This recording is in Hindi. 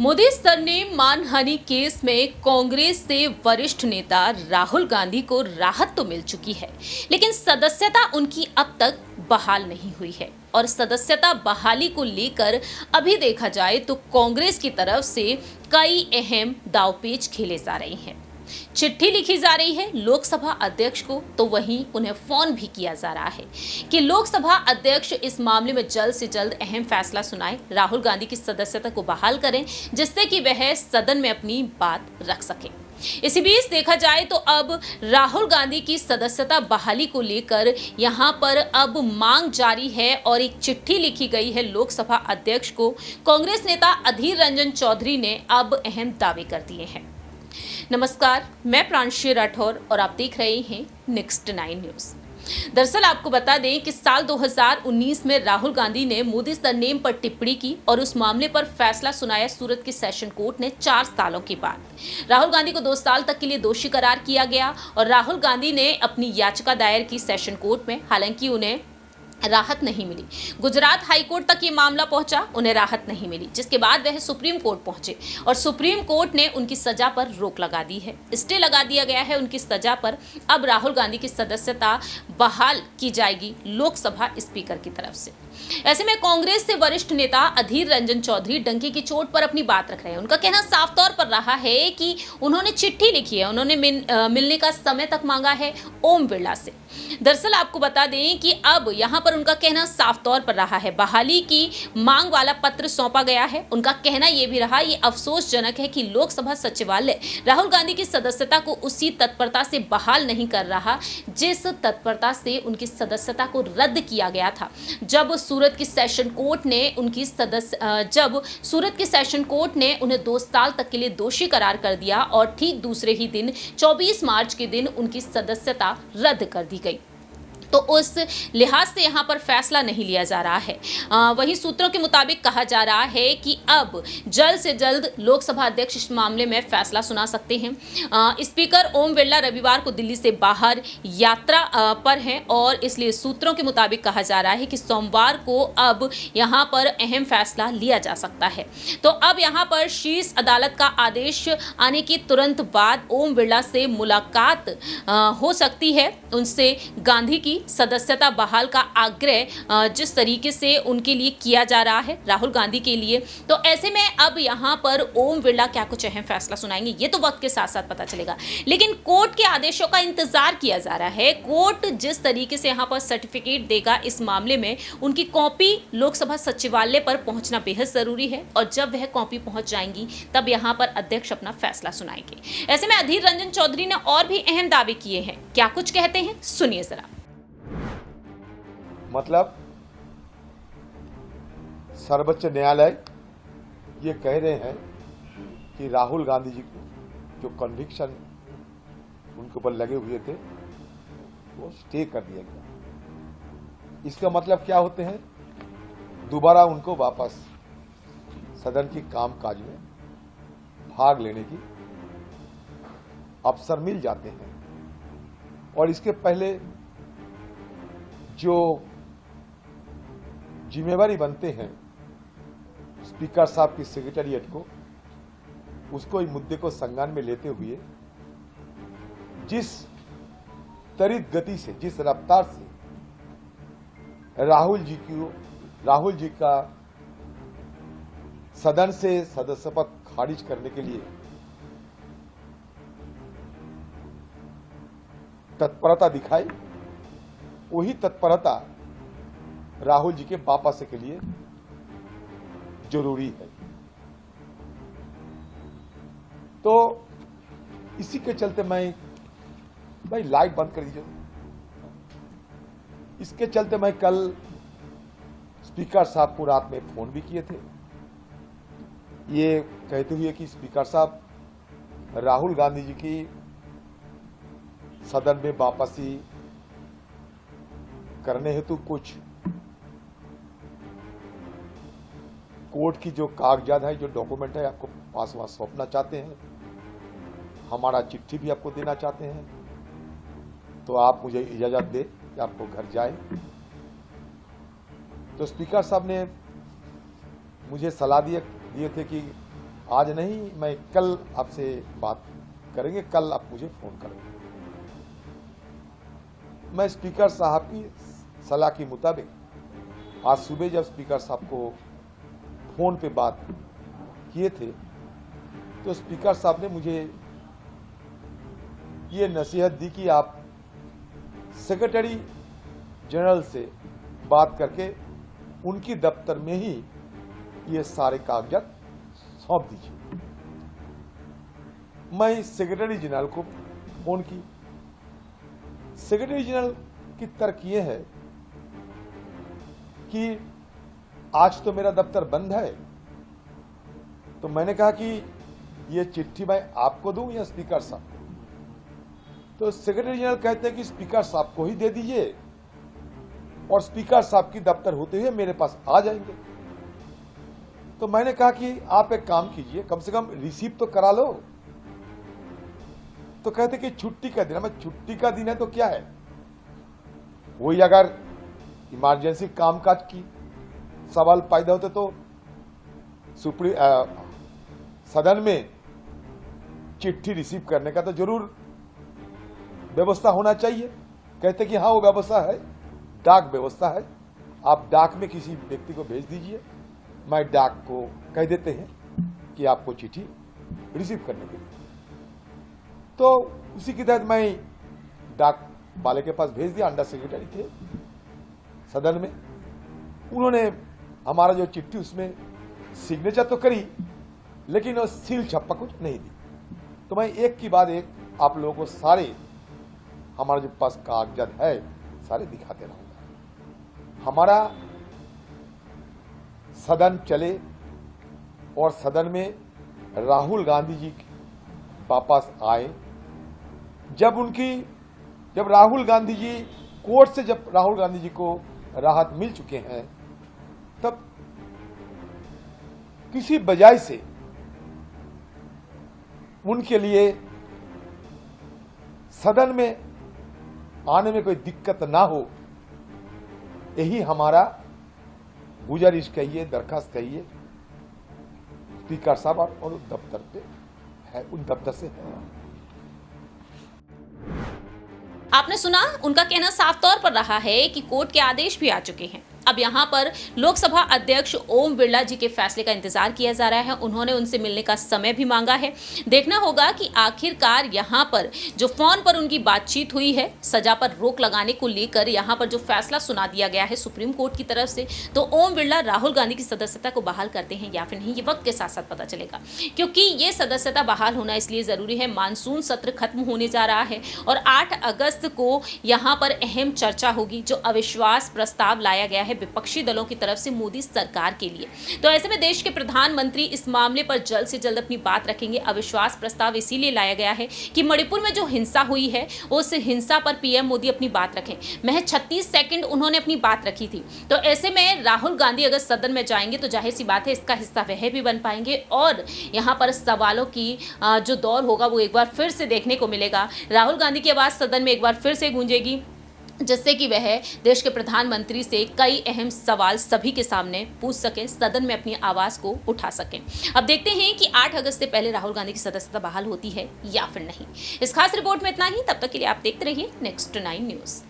मोदी सरनेम मानहानि केस में कांग्रेस से वरिष्ठ नेता राहुल गांधी को राहत तो मिल चुकी है, लेकिन सदस्यता उनकी अब तक बहाल नहीं हुई है। और सदस्यता बहाली को लेकर अभी देखा जाए तो कांग्रेस की तरफ से कई अहम दांवपेच खेले जा रहे हैं। चिट्ठी लिखी जा रही है लोकसभा अध्यक्ष को, तो वहीं उन्हें फोन भी किया जा रहा है कि लोकसभा अध्यक्ष इस मामले में जल्द से जल्द अहम फैसला सुनाए, राहुल गांधी की सदस्यता को बहाल करें, जिससे कि वह सदन में अपनी बात रख सके। इसी बीच देखा जाए तो अब राहुल गांधी की सदस्यता बहाली को लेकर यहां पर अब मांग जारी है और एक चिट्ठी लिखी गई है लोकसभा अध्यक्ष को। कांग्रेस नेता अधीर रंजन चौधरी ने अब अहम दावे कर दिए हैं। नमस्कार, मैं प्रांशी राठौर और आप देख रहे हैं नेक्स्ट 9 न्यूज। दरअसल आपको बता दें कि साल 2019 में राहुल गांधी ने मोदी सरनेम पर टिप्पणी की और उस मामले पर फैसला सुनाया सूरत की सेशन कोर्ट ने 4 सालों के बाद। राहुल गांधी को 2 साल तक के लिए दोषी करार किया गया और राहुल गांधी ने अपनी याचिका दायर की सेशन कोर्ट में। हालांकि उन्हें राहत नहीं मिली। गुजरात हाई कोर्ट तक ये मामला पहुंचा, उन्हें राहत नहीं मिली, जिसके बाद वह सुप्रीम कोर्ट पहुंचे और सुप्रीम कोर्ट ने उनकी सजा पर रोक लगा दी है, स्टे लगा दिया गया है उनकी सजा पर। अब राहुल गांधी की सदस्यता बहाल की जाएगी लोकसभा स्पीकर की तरफ से। ऐसे में कांग्रेस से वरिष्ठ नेता अधीर रंजन चौधरी डंके की चोट पर अपनी बात रख रहे हैं। उनका कहना साफ तौर पर रहा है कि उन्होंने चिट्ठी लिखी है, उन्होंने मिलने का समय तक मांगा है ओम बिरला से। दरअसल आपको बता दें कि अब यहां पर उनका कहना साफ तौर पर रहा है, बहाली की मांग वाला पत्र सौंपा गया है। उनका कहना यह भी रहा, ये अफसोसजनक है कि लोकसभा सचिवालय राहुल गांधी की सदस्यता को उसी तत्परता से बहाल नहीं कर रहा जिस तत्परता से उनकी सदस्यता को रद्द किया गया था जब सूरत की सेशन कोर्ट ने उन्हें 2 साल तक के लिए दोषी करार कर दिया और ठीक दूसरे ही दिन 24 मार्च के दिन उनकी सदस्यता रद्द कर दी गई। तो उस लिहाज से यहाँ पर फैसला नहीं लिया जा रहा है। वही सूत्रों के मुताबिक कहा जा रहा है कि अब जल्द से जल्द लोकसभा अध्यक्ष इस मामले में फैसला सुना सकते हैं। स्पीकर ओम बिरला रविवार को दिल्ली से बाहर यात्रा पर हैं और इसलिए सूत्रों के मुताबिक कहा जा रहा है कि सोमवार को अब यहाँ पर अहम फैसला लिया जा सकता है। तो अब यहाँ पर शीर्ष अदालत का आदेश आने के तुरंत बाद ओम बिरला से मुलाकात हो सकती है। उनसे गांधी की सदस्यता बहाल का आग्रह जिस तरीके से उनके लिए किया जा रहा है राहुल गांधी के लिए, तो ऐसे में अब यहां पर ओम बिरला क्या कुछ अहम फैसला सुनाएंगे ये तो वक्त के साथ साथ पता चलेगा। लेकिन कोर्ट के आदेशों का इंतजार किया जा रहा है। कोर्ट जिस तरीके से यहां पर सर्टिफिकेट देगा इस मामले में उनकी कॉपी लोकसभा सचिवालय पर पहुंचना बेहद जरूरी है और जब वह कॉपी पहुंच जाएंगी तब यहां पर अध्यक्ष अपना फैसला सुनाएंगे। ऐसे में अधीर रंजन चौधरी ने और भी अहम दावे किए हैं। क्या कुछ कहते हैं, सुनिए जरा। मतलब सर्वोच्च न्यायालय ये कह रहे हैं कि राहुल गांधी जी को जो कन्विक्शन उनके ऊपर लगे हुए थे वो स्टे कर दिया गया। इसका मतलब क्या होते हैं, दोबारा उनको वापस सदन की कामकाज में भाग लेने की अवसर मिल जाते हैं। और इसके पहले जो जिम्मेवारी बनते हैं स्पीकर साहब की सेक्रेटेरिएट को, उसको इस मुद्दे को संज्ञान में लेते हुए जिस त्वरित गति से, जिस रफ्तार से राहुल जी का सदन से सदस्य पद खारिज करने के लिए तत्परता दिखाई, वही तत्परता राहुल जी के वापस के लिए जरूरी है। तो इसी के चलते भाई लाइट बंद कर दीजिए। इसके चलते मैं कल स्पीकर साहब को रात में फोन भी किए थे, ये कहते हुए कि स्पीकर साहब राहुल गांधी जी की सदन में वापसी करने हेतु कुछ कोर्ट की जो कागजात है, जो डॉक्यूमेंट है, आपको पास वहां सौंपना चाहते हैं। हमारा चिट्ठी भी आपको देना चाहते हैं, तो आप मुझे इजाजत दें कि आपको घर जाए। तो स्पीकर साहब ने मुझे सलाह दिए थे कि आज नहीं, मैं कल आपसे बात करेंगे, कल आप मुझे फोन करेंगे। मैं स्पीकर साहब की सलाह के मुताबिक आज सुबह जब स्पीकर साहब को फोन पे बात किए थे तो स्पीकर साहब ने मुझे ये नसीहत दी कि आप सेक्रेटरी जनरल से बात करके उनकी दफ्तर में ही ये सारे कागजात सौंप दीजिए। मैं सेक्रेटरी जनरल को फोन की। सेक्रेटरी जनरल की तर्क ये है कि आज तो मेरा दफ्तर बंद है, तो मैंने कहा कि ये चिट्ठी मैं आपको दूं या स्पीकर साहब को? तो सेक्रेटरी जनरल कहते हैं कि स्पीकर साहब को ही दे दीजिए और स्पीकर साहब की दफ्तर होते हुए मेरे पास आ जाएंगे। तो मैंने कहा कि आप एक काम कीजिए, कम से कम रिसीव तो करा लो। तो कहते कि छुट्टी का दिन है। मैं छुट्टी का दिन है तो क्या है, वही अगर इमरजेंसी कामकाज की सवाल पैदा होते तो सदन में चिट्ठी रिसीव करने का तो जरूर व्यवस्था होना चाहिए। कहते कि हाँ वो व्यवस्था है, डाक व्यवस्था है, आप डाक में किसी व्यक्ति को भेज दीजिए, मैं डाक को कह देते हैं कि आपको चिट्ठी रिसीव करने के लिए। तो उसी के तहत मैं डाक वाले के पास भेज दिया। अंडर सेक्रेटरी थे सदन में, उन्होंने हमारा जो चिट्ठी उसमें सिग्नेचर तो करी लेकिन वो सील छप्पा कुछ नहीं दी। तो मैं एक के बाद एक आप लोगों को सारे हमारे जो पास कागजात है सारे दिखाते रहूंगा। हमारा सदन चले और सदन में राहुल गांधी जी वापस आए। जब राहुल गांधी जी कोर्ट से जब राहुल गांधी जी को राहत मिल चुके हैं, तब किसी वजह से उनके लिए सदन में आने में कोई दिक्कत ना हो, यही हमारा गुजारिश कहिए, दरखास्त कहिए स्पीकर साहब और दफ्तर पे है, उन दफ्तर से है। आपने सुना, उनका कहना साफ तौर पर रहा है कि कोर्ट के आदेश भी आ चुके हैं। अब यहाँ पर लोकसभा अध्यक्ष ओम बिरला जी के फैसले का इंतजार किया जा रहा है। उन्होंने उनसे मिलने का समय भी मांगा है। देखना होगा कि आखिरकार यहाँ पर जो फोन पर उनकी बातचीत हुई है, सजा पर रोक लगाने को लेकर यहाँ पर जो फैसला सुना दिया गया है सुप्रीम कोर्ट की तरफ से, तो ओम बिरला राहुल गांधी की सदस्यता को बहाल करते हैं या फिर नहीं, ये वक्त के साथ साथ पता चलेगा। क्योंकि ये सदस्यता बहाल होना इसलिए जरूरी है, मानसून सत्र खत्म होने जा रहा है और 8 अगस्त को यहाँ पर अहम चर्चा होगी, जो अविश्वास प्रस्ताव लाया गया है विपक्षी दलों की तरफ से मोदी सरकार के लिए। तो ऐसे में देश के प्रधानमंत्री इस मामले पर जल्द से जल्द अपनी बात रखेंगे। अविश्वास प्रस्ताव इसीलिए लाया गया है कि मणिपुर में जो हिंसा हुई है उस हिंसा पर पीएम मोदी अपनी बात रखें। महज 36 सेकंड उन्होंने अपनी बात रखी थी। तो ऐसे में राहुल गांधी अगर सदन में जाएंगे तो जाहिर सी बात है इसका हिस्सा वह भी बन पाएंगे और यहाँ पर सवालों की जो दौर होगा वो एक बार फिर से देखने को मिलेगा। राहुल गांधी की आवाज सदन में एक बार फिर से गूंजेगी, जिससे कि वह देश के प्रधानमंत्री से कई अहम सवाल सभी के सामने पूछ सकें, सदन में अपनी आवाज को उठा सकें। अब देखते हैं कि 8 अगस्त से पहले राहुल गांधी की सदस्यता बहाल होती है या फिर नहीं। इस खास रिपोर्ट में इतना ही। तब तक के लिए आप देखते रहिए नेक्स्ट 9 न्यूज़।